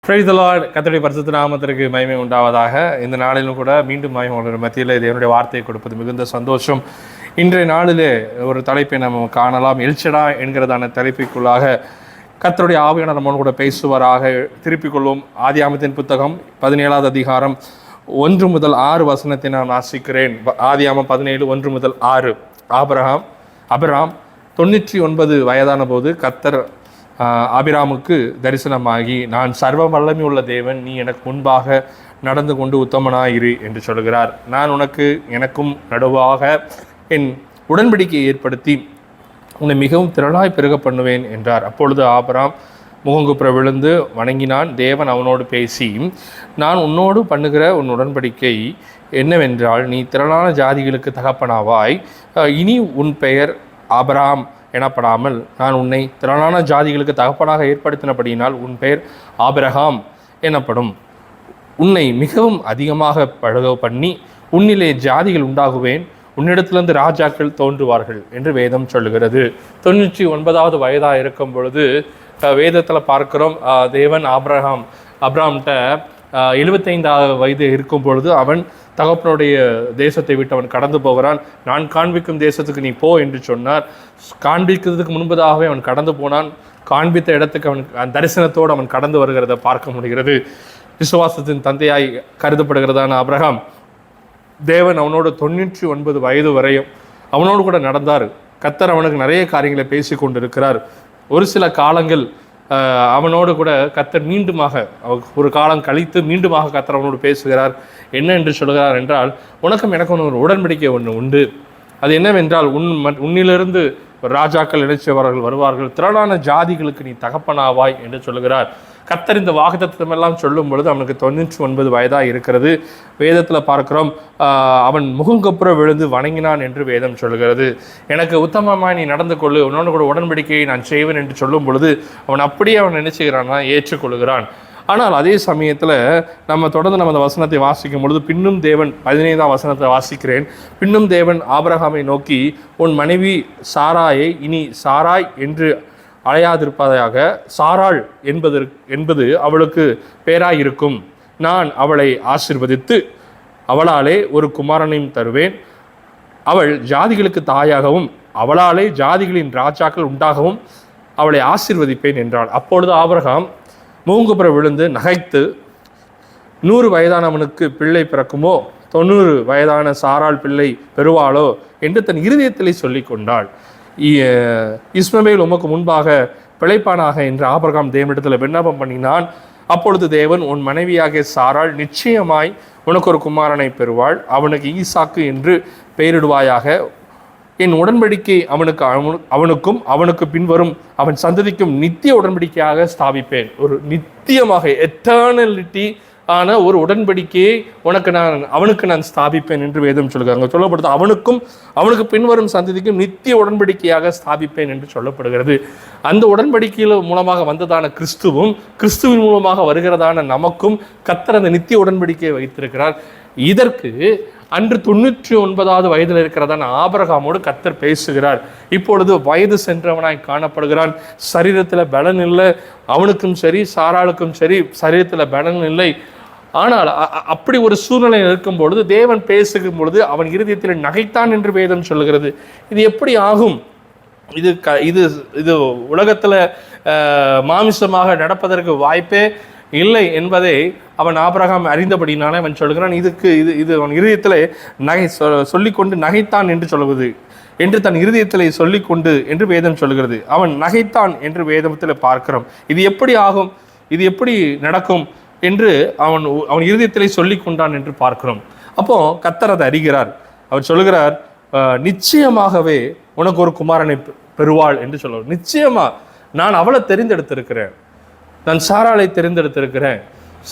Praise the Lord. கர்த்தருடைய பரிசுத்த நாமத்திற்கு மகிமை உண்டாவதாக. இந்த நாளிலும் கூட மீண்டும் மகிமை மத்தியில் தேவனுடைய வார்த்தையை கொடுப்பது மிகுந்த சந்தோஷம். இன்றைய நாளிலே ஒரு தலைப்பை நம்ம காணலாம். எல்ஷடா என்கிறதான தலைப்புக்குள்ளாக கர்த்தருடைய ஆவியானவர் நம்மோடு கூட பேசுவாராக. திருப்பிக் கொள்வோம். ஆதியாகமத்தின் புத்தகம் 17வது அதிகாரம் 1 முதல் 6 வசனத்தை நான் வாசிக்கிறேன். ஆதியாகமம் 17 1 முதல் 6. ஆபிரகாம் 99 வயதான போது கர்த்தர் ஆபிராமுக்கு தரிசனமாகி, நான் சர்வ வல்லமை உள்ள தேவன், நீ எனக்கு முன்பாக நடந்து கொண்டு உத்தமனாயிரு என்று சொல்கிறார். நான் எனக்கும் நடுவாக என் உடன்படிக்கையை ஏற்படுத்தி உன்னை மிகவும் திரளாய் பெருக பண்ணுவேன் என்றார். அப்பொழுது ஆபிராம் முகங்குப்புற விழுந்து வணங்கினான். தேவன் அவனோடு பேசி, நான் உன்னோடு பண்ணுகிற உன் உடன்படிக்கை என்னவென்றால், நீ திரளான ஜாதிகளுக்கு தகப்பனாவாய். இனி உன் பெயர் ஆபிராம் எனப்படாமல் நான் உன்னை திரளான ஜாதிகளுக்கு தகப்பனாக ஏற்படுத்தினபடியினால் உன் பெயர் ஆபிரகாம் எனப்படும். உன்னை மிகவும் அதிகமாக பழக பண்ணி உன்னிலே ஜாதிகள் உண்டாகுவேன், உன்னிடத்திலிருந்து ராஜாக்கள் தோன்றுவார்கள் என்று வேதம் சொல்லுகிறது. 99வது வயதாக இருக்கும் பொழுது வேதத்தில் பார்க்கிறோம், தேவன் ஆபிரகாம்கிட்ட 75 வயது இருக்கும் பொழுது அவன் தகப்பனுடைய தேசத்தை விட்டு அவன் கடந்து போகிறான். நான் காண்பிக்கும் தேசத்துக்கு நீ போ என்று சொன்னார். காண்பிக்கிறதுக்கு முன்பதாகவே அவன் கடந்து போனான். காண்பித்த இடத்துக்கு அவன் தரிசனத்தோடு அவன் கடந்து வருகிறத பார்க்க முடிகிறது. விசுவாசத்தின் தந்தையாய் கருதப்படுகிறதான ஆபிரகாம், தேவன் அவனோடு 99 வயது வரையும் அவனோடு கூட நடந்தார். கர்த்தர் அவனுக்கு நிறைய காரியங்களை பேசி கொண்டு இருக்கிறார். ஒரு சில காலங்கள் அவனோடு கூட கர்த்தர் மீண்டுமாக ஒரு காலம் கழித்து மீண்டுமாக கர்த்தர் அவனோடு பேசுகிறார். என்ன என்று சொல்கிறார் என்றால், உனக்கும் எனக்கும் ஒரு உடன்படிக்கை ஒன்று உண்டு. அது என்னவென்றால், உன்னிலிருந்து ராஜாக்கள் இணைச்சவர்கள் வருவார்கள், திரளான ஜாதிகளுக்கு நீ தகப்பனாவாய் என்று சொல்கிறார். கர்த்தர் இந்த வாக்குத்தத்தமெல்லாம் சொல்லும் பொழுது அவனுக்கு 99 வயதாக இருக்கிறது. வேதத்தில் பார்க்கிறோம், அவன் முகங்கப்புற விழுந்து வணங்கினான் என்று வேதம் சொல்கிறது. எனக்கு உத்தமமாய் நீ நடந்து கொள்ளு, உன்னோட கூட உடன்படிக்கையை நான் செய்வேன் என்று சொல்லும் பொழுது அவன் நினைச்சுக்கிறான்னா ஏற்றுக்கொள்கிறான். ஆனால் அதே சமயத்தில் நம்ம தொடர்ந்து அந்த வசனத்தை வாசிக்கும் பொழுது, பின்னும் தேவன் 15ஆம் வசனத்தை வாசிக்கிறேன். பின்னும் தேவன் ஆபிரகாமை நோக்கி, உன் மனைவி சாராயை இனி சாராய் என்று அழையாதிருப்பதாக, சாராள் என்பது அவளுக்கு பேராயிருக்கும். நான் அவளை ஆசீர்வதித்து அவளாலே ஒரு குமாரனையும் தருவேன். அவள் ஜாதிகளுக்கு தாயாகவும் அவளாலே ஜாதிகளின் ராஜாக்கள் உண்டாகவும் அவளை ஆசீர்வதிப்பேன் என்றாள். அப்பொழுது ஆபிரகாம் மூங்குப்புற விழுந்து நகைத்து, 100 வயதானவனுக்கு பிள்ளை பிறக்குமோ, 90 வயதான சாராள் பிள்ளை பெறுவாளோ என்று தன் இருதயத்திலே சொல்லி கொண்டாள். இஸ்மவேல் உமக்கு முன்பாக பிழைப்பானாக என்று ஆபிரகாம் தேவனிடத்தில் விண்ணப்பம் பண்ணினான். அப்பொழுது தேவன், உன் மனைவியாகிய சாராள் நிச்சயமாய் உனக்கு ஒரு குமாரனை பெறுவாள், அவனுக்கு ஈசாக்கு என்று பெயரிடுவாயாக. என் உடன்படிக்கை அவனுக்கும் அவனுக்கு பின்வரும் அவன் சந்ததிக்கும் நித்திய உடன்படிக்கையாக ஸ்தாபிப்பேன். ஒரு நித்தியமாக எட்டர்னலிட்டி ஆன ஒரு உடன்படிக்கையை அவனுக்கு நான் ஸ்தாபிப்பேன் என்று வேதம் சொல்கிறாங்க. சொல்லப்படுது, அவனுக்கு பின்வரும் சந்ததிக்கும் நித்திய உடன்படிக்கையாக ஸ்தாபிப்பேன் என்று சொல்லப்படுகிறது. அந்த உடன்படிக்கையில் மூலமாக வந்ததான கிறிஸ்துவின் மூலமாக வருகிறதான நமக்கும் கர்த்தர் அந்த நித்திய உடன்படிக்கையை வைத்திருக்கிறார். இதற்கு அன்று 99வது வயதில் இருக்கிறதான ஆபிரகாமோடு கர்த்தர் பேசுகிறார். இப்பொழுது வயது சென்றவனாய் காணப்படுகிறான். சரீரத்தில் பலன் இல்லை. அவனுக்கும் சரி சாராளுக்கும் சரி சரீரத்தில் பலன் இல்லை. ஆனால் அப்படி ஒரு சூழ்நிலை இருக்கும் பொழுது தேவன் பேசும் பொழுது அவன் இருதயத்தில் நகைத்தான் என்று வேதம் சொல்லுகிறது. இது எப்படி ஆகும்? இது உலகத்தில் மாமிசமாக நடப்பதற்கு வாய்ப்பே இல்லை என்பதை அவன் ஆபிரகாம் அறிந்தபடினாலே அவன் சொல்கிறான், இது அவன் இருதயத்தில் சொல்லிக்கொண்டு நகைத்தான் என்று சொல்வது என்று தன் இருதயத்தில் சொல்லிக்கொண்டு என்று வேதம் சொல்கிறது. அவன் நகைத்தான் என்று வேதத்தில் பார்க்கிறோம். இது எப்படி ஆகும், இது எப்படி நடக்கும் என்று அவன் இருதயத்தில் சொல்லி கொண்டான் என்று பார்க்கிறோம். அப்போ கர்த்தர் அதை அறிகிறார். அவர் சொல்கிறார், நிச்சயமாகவே உனக்கு ஒரு குமாரனை பெறுவாள் என்று சொல்லுவார். நிச்சயமா நான் அவளை தெரிந்தெடுத்திருக்கிறேன், நான் சாராளை தெரிந்தெடுத்திருக்கிறேன்.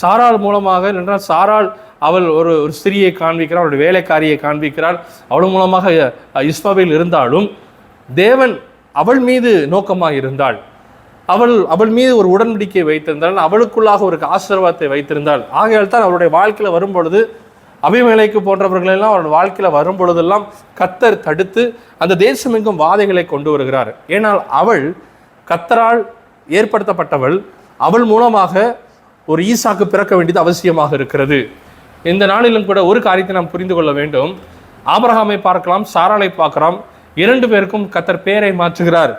சாராள் மூலமாக என்றால் சாராள் அவள் ஒரு ஸ்திரியை காண்பிக்கிறாள், அவளுடைய வேலைக்காரியை காண்பிக்கிறாள். அவள் மூலமாக இஸ்மவேல் இருந்தாலும் தேவன் அவள் மீது நோக்கமாக இருந்தாள். அவள் மீது ஒரு உடன்படிக்கையை வைத்திருந்தாள், அவளுக்குள்ளாக ஒரு ஆசீர்வாதத்தை வைத்திருந்தாள். ஆகையால் தான் அவருடைய வாழ்க்கையில் வரும் பொழுது, அபிமெலேக்கு போன்றவர்களெல்லாம் அவருடைய வாழ்க்கையில் வரும் பொழுதெல்லாம் கர்த்தர் தடுத்து அந்த தேசம் எங்கும் வாதைகளை கொண்டு வருகிறார். ஏனால் அவள் கர்த்தரால் ஏற்படுத்தப்பட்டவள். அவள் மூலமாக ஒரு ஈசாக்கு பிறக்க வேண்டியது அவசியமாக இருக்கிறது. இந்த நாளிலும் கூட ஒரு காரியத்தை நாம் புரிந்து கொள்ள வேண்டும். ஆபிரகாமை பார்க்கலாம், சாராளை பார்க்கலாம். 2 பேருக்கும் கர்த்தர் பேரை மாற்றுகிறார்.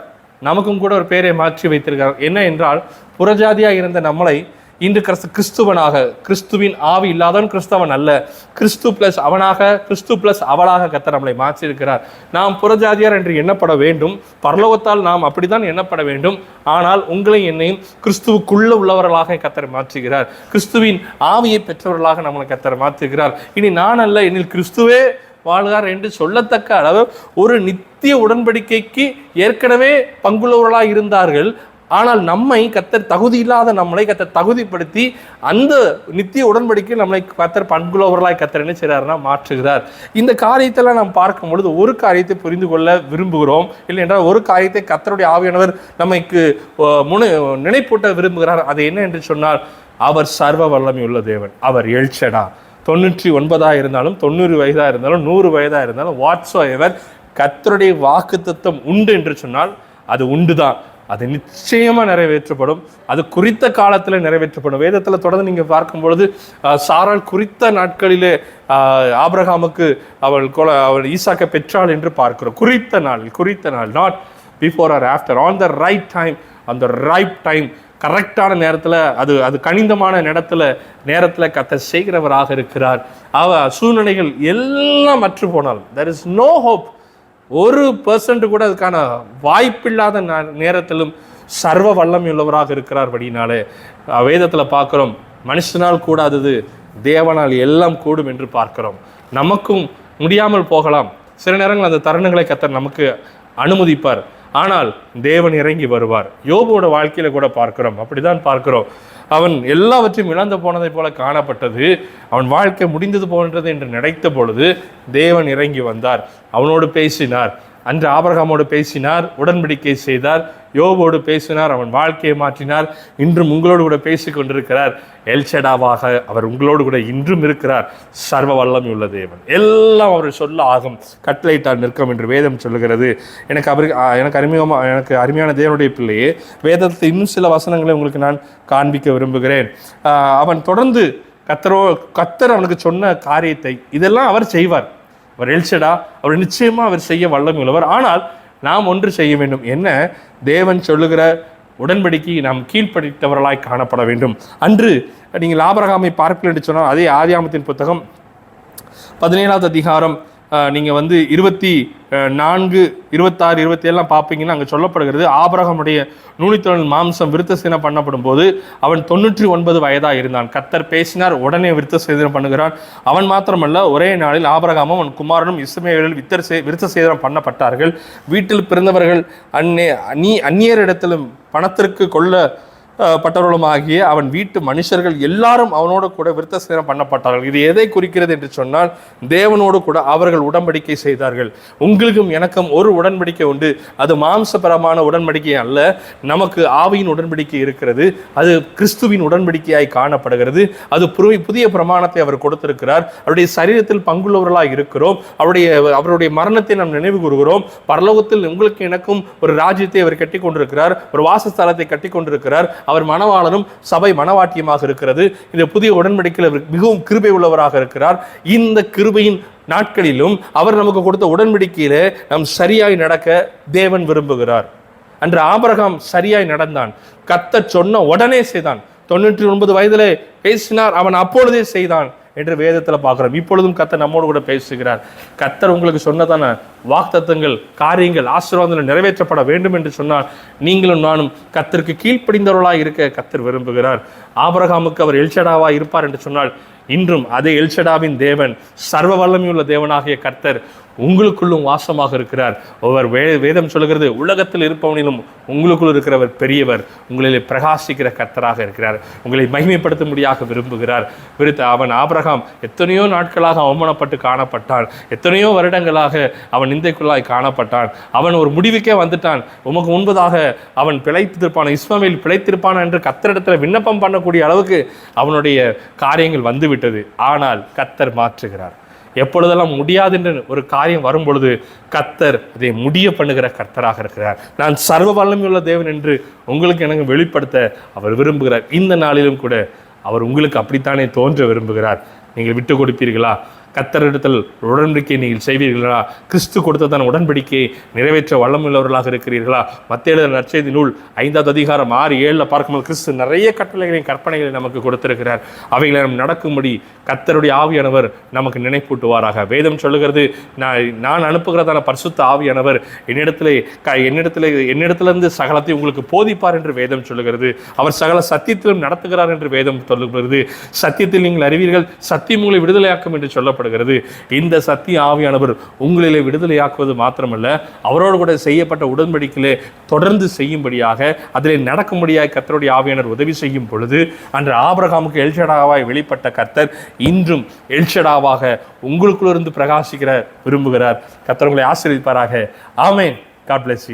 நமக்கும் கூட ஒரு பேரை மாற்றி வைத்திருக்கிறார். என்ன என்றால், புறஜாதியாக இருந்த நம்மளை இன்று கிறிஸ்துவனாக, கிறிஸ்துவின் ஆவி இல்லாதவன் கிறிஸ்தவன் அல்ல, கிறிஸ்து பிளஸ் அவனாக, கிறிஸ்து பிளஸ் அவளாக கர்த்தர் நம்மளை மாற்றியிருக்கிறார். நாம் புறஜாதியார் என்று எண்ணப்பட வேண்டும். பரலோகத்தால் நாம் அப்படித்தான் எண்ணப்பட வேண்டும். ஆனால் உங்களை என்னையும் கிறிஸ்துவுக்குள்ள உள்ளவர்களாக கர்த்தர் மாற்றுகிறார். கிறிஸ்துவின் ஆவியை பெற்றவர்களாக நம்மளை கர்த்தர் மாற்றுகிறார். இனி நான் அல்ல, என்னில் கிறிஸ்துவே வாழ்கிறார் என்று சொல்லத்தக்க அளவு ஒரு நித்திய உடன்படிக்கைக்கு ஏற்கனவே பங்குள்ளவர்களாக இருந்தார்கள். ஆனால் நம்மை கர்த்தர் தகுதி இல்லாத நம்மளை கர்த்தர் தகுதிப்படுத்தி அந்த நித்திய உடன்படிக்கை நம்மளை கர்த்தர் பண்புள்ளவர்களாய் கர்த்தர் என்ன செய்கிறார்னா மாற்றுகிறார். இந்த காரியத்தில் நாம் பார்க்கும் பொழுது ஒரு காரியத்தை புரிந்து கொள்ள விரும்புகிறோம். இல்லை என்றால் ஒரு காரியத்தை கர்த்தருடைய ஆவியானவர் நமக்கு நினைப்பூட்ட விரும்புகிறார். அது என்ன என்று சொன்னால், அவர் சர்வ வல்லமை உள்ள தேவன். அவர் எல்ஷடா. 99 இருந்தாலும் 90 வயதாக இருந்தாலும் 100 வயதாக இருந்தாலும் வாட்ஸோ எவர் கர்த்தருடைய வாக்குத்தத்தம் உண்டு என்று சொன்னால் அது உண்டு தான். அது நிச்சயமாக நிறைவேற்றப்படும். அது குறித்த காலத்தில் நிறைவேற்றப்படும். வேதத்தில் தொடர்ந்து நீங்கள் பார்க்கும் பொழுது சாராள் குறித்த நாட்களிலே ஆபிரகாமுக்கு அவள் ஈசாக்கை பெற்றாள் என்று பார்க்கிறோம். குறித்த நாள், not before or after, on the right time. அந்த ரைட் டைம், கரெக்டான நேரத்தில், அது கணிதமான நேரத்தில் கர்த்தர் செய்கிறவராக இருக்கிறார். சூழ்நிலைகள் எல்லாம் அற்று போனால், there is no hope, 1% கூட அதுக்கான வாய்ப்பில்லாத நேரத்திலும் சர்வ வல்லமை உள்ளவராக இருக்கிறார். படினாலே வேதத்தில் பார்க்கிறோம், மனுஷனால் கூடாதது தேவனால் எல்லாம் கூடும் என்று பார்க்கிறோம். நமக்கும் முடியாமல் போகலாம். சில நேரங்கள் அந்த தருணங்களை கர்த்தர் நமக்கு அனுமதிப்பார். ஆனால் தேவன் இறங்கி வருவார். யோபுவோட வாழ்க்கையில கூட பார்க்கிறோம், அப்படிதான் பார்க்கிறோம். அவன் எல்லாவற்றையும் இழந்து போனதை போல காணப்பட்டது. அவன் வாழ்க்கை முடிந்தது போன்றது என்று நினைத்த பொழுது தேவன் இறங்கி வந்தார், அவனோடு பேசினார். அன்று ஆபிரகாமோடு பேசினார், உடன்படிக்கை செய்தார். யோபோடு பேசினார், அவன் வாழ்க்கையை மாற்றினார். இன்றும் உங்களோடு கூட பேசிக் கொண்டிருக்கிறார். எல்ஷடாவாக அவர் உங்களோடு கூட இன்றும் இருக்கிறார். சர்வ வல்லமை உள்ள தேவன். எல்லாம் அவர் சொல்ல ஆகும், கட்டளையிட்டால் நிற்கும் என்று வேதம் சொல்லுகிறது. எனக்கு அருமையான தேவனுடைய பிள்ளையே, வேதத்தை இன்னும் சில வசனங்களை உங்களுக்கு நான் காண்பிக்க விரும்புகிறேன். அவன் தொடர்ந்து கர்த்தர் அவனுக்கு சொன்ன காரியத்தை இதெல்லாம் அவர் செய்வார். அவர் எல்ஷடா, அவர் நிச்சயமாக அவர் செய்ய வல்லமை உள்ளவர். ஆனால் நாம் ஒன்று செய்ய வேண்டும். என்ன? தேவன் சொல்லுகிற உடன்படிக்கை நாம் கீழ்ப்படித்தவர்களாய் காணப்பட வேண்டும். அன்று நீங்கள் ஆபிரகாமை பார்க்கல என்று சொன்னால், அதே ஆதியாகமத்தின் புத்தகம் 17வது அதிகாரம் நீங்கள் 24, 26, 27 பார்ப்பீங்கன்னா அங்கே சொல்லப்படுகிறது, ஆபிரகாமுடைய நூனித்தொழில் மாம்சம் விருத்த சேதனம் பண்ணப்படும் போது அவன் 99 வயதாக இருந்தான். கர்த்தர் பேசினார், உடனே விருத்த சேதனம் பண்ணுகிறான். அவன் மாத்திரமல்ல, ஒரே நாளில் ஆபிரகாமும் அவன் குமாரனும் இஸ்மவேலில் விருத்த சேதனம் பண்ணப்பட்டார்கள். வீட்டில் பிறந்தவர்கள் அந்நியரிடத்திலும் பணத்திற்கு பட்டவர்களுமாகிய அவன் வீட்டு மனுஷர்கள் எல்லாரும் அவனோடு கூட விருத்த சேதனம் பண்ணப்பட்டார்கள். இது எதை குறிக்கிறது என்று சொன்னால், தேவனோடு கூட அவர்கள் உடன்படிக்கை செய்தார்கள். உங்களுக்கும் எனக்கும் ஒரு உடன்படிக்கை உண்டு. அது மாம்சபரமான உடன்படிக்கை அல்ல, நமக்கு ஆவியின் உடன்படிக்கை இருக்கிறது. அது கிறிஸ்துவின் உடன்படிக்கையாய் காணப்படுகிறது. அது புதிய பிரமாணத்தை அவர் கொடுத்திருக்கிறார். அவருடைய சரீரத்தில் பங்குள்ளவர்களாக இருக்கிறோம். அவருடைய மரணத்தை நாம் நினைவு கூறுகிறோம். பரலோகத்தில் உங்களுக்கு எனக்கும் ஒரு ராஜ்யத்தை அவர் கட்டி கொண்டிருக்கிறார், ஒரு வாசஸ்தலத்தை கட்டி கொண்டிருக்கிறார். அவர் மணவாளனும் சபை மணவாட்டியமாக இருக்கிறது. இந்த புதிய உடன்படிக்கையில் மிகவும் கிருபை உள்ளவராக இருக்கிறார். இந்த கிருபையின் நாட்களிலும் அவர் நமக்கு கொடுத்த உடன்படிக்கையிலே நாம் சரியாய் நடக்க தேவன் விரும்புகிறார். அன்று ஆபிரகாம் சரியாய் நடந்தான். கர்த்தர் சொன்ன உடனே செய்தான். 99 வயதிலே பேசினார், அவன் அப்பொழுதே செய்தான் என்று வேதத்தில் பார்க்கிறோம். இப்பொழுதும் கர்த்தர் நம்மோடு கூட பேசுகிறார். கர்த்தர் உங்களுக்கு சொன்னதான வாக்குத்தத்தங்கள், காரியங்கள், ஆசீர்வாதங்கள் நிறைவேற்றப்பட வேண்டும் என்று சொன்னால், நீங்களும் நானும் கர்த்தருக்கு கீழ்ப்படிந்தவர்களாக இருக்க கர்த்தர் விரும்புகிறார். ஆபிரகாமுக்கு அவர் எல்ஷடாவாக இருப்பார் என்று சொன்னால், இன்றும் அதே எல்ஷடாவின் தேவன், சர்வ வல்லமையுள்ள தேவனாகிய கர்த்தர் உங்களுக்குள்ளும் வாசமாக இருக்கிறார். ஒவ்வொரு வேதம் சொல்லுகிறது, உலகத்தில் இருப்பவனிலும் உங்களுக்குள் இருக்கிறவர் பெரியவர், உங்களிலே பிரகாசிக்கிற கர்த்தராக இருக்கிறார். உங்களை மகிமைப்படுத்தும்படியாக விரும்புகிறார். அவன் ஆபிரகாம் எத்தனையோ நாட்களாக அவமானப்பட்டு காணப்பட்டான். எத்தனையோ வருடங்களாக அவன் நிந்தைக்குள்ளாய் காணப்பட்டான். அவன் ஒரு முடிவுக்கே வந்துட்டான். உமக்கு முன்பதாக அவன் பிழைத்திருப்பான், இஸ்மவேல் பிழைத்திருப்பான் என்று கர்த்தரிடத்தில் விண்ணப்பம் பண்ணக்கூடிய அளவுக்கு அவனுடைய காரியங்கள் வந்துவிட்டது. ஆனால் கர்த்தர் மாற்றுகிறார். எப்பொழுதெல்லாம் முடியாது என்று ஒரு காரியம் வரும் பொழுது கர்த்தர் அதை முடிய பண்ணுகிற கர்த்தராக இருக்கிறார். நான் சர்வ வல்லமையுள்ள தேவன் என்று உங்களுக்கு எனக்கு வெளிப்படுத்த அவர் விரும்புகிறார். இந்த நாளிலும் கூட அவர் உங்களுக்கு அப்படித்தானே தோன்ற விரும்புகிறார். நீங்கள் விட்டு கொடுப்பீர்களா? கர்த்தரிடத்தில் உடன்படிக்கை நீங்கள் செய்வீர்களா? கிறிஸ்து கொடுத்ததான உடன்படிக்கையை நிறைவேற்ற வல்லமுள்ளவர்களாக இருக்கிறீர்களா? மத்தேயு நற்செய்தி நூல் 5வது அதிகாரம் 6-7 பார்க்கும்போது கிறிஸ்து நிறைய கட்டளைகளையும் கற்பனைகளை நமக்கு கொடுத்திருக்கிறார். அவைகளை நம்ம நடக்கும்படி கர்த்தருடைய ஆவியானவர் நமக்கு நினைப்பூட்டுவாராக. வேதம் சொல்லுகிறது, நான் அனுப்புகிறதான பரிசுத்த ஆவியானவர் என்னிடத்திலிருந்து சகலத்தை உங்களுக்கு போதிப்பார் என்று வேதம் சொல்லுகிறது. அவர் சகல சத்தியத்திலும் நடத்துகிறார் என்று வேதம் சொல்லுகிறது. சத்தியத்தில் நீங்கள் அறிவீர்கள், சத்தியம் உங்களை விடுதலையாக்கும் என்று சொல்லப்படுகிறது. இந்த சத்திய ஆவியானவர் உங்களிலே விடுதலையாக்குவது மாத்திரமல்ல, அவரோடு கூட செய்யப்பட்ட உடன்படிக்கையிலே தொடர்ந்து செய்யும்படியாக, அதிலே நடக்கும்படியாக கர்த்தருடைய ஆவியானவர் உதவி செய்யும் பொழுது, அன்று ஆபிரகாமுக்கு எல்ஷடாவாய் வெளிப்பட்ட கர்த்தர் இன்றும் எல்ஷடாவாக உங்களுக்குள்ளிருந்து பிரகாசிக்கிற விரும்புகிறார். கர்த்தர் உங்களை ஆசீர்வதிப்பாராக. ஆமென். God bless you.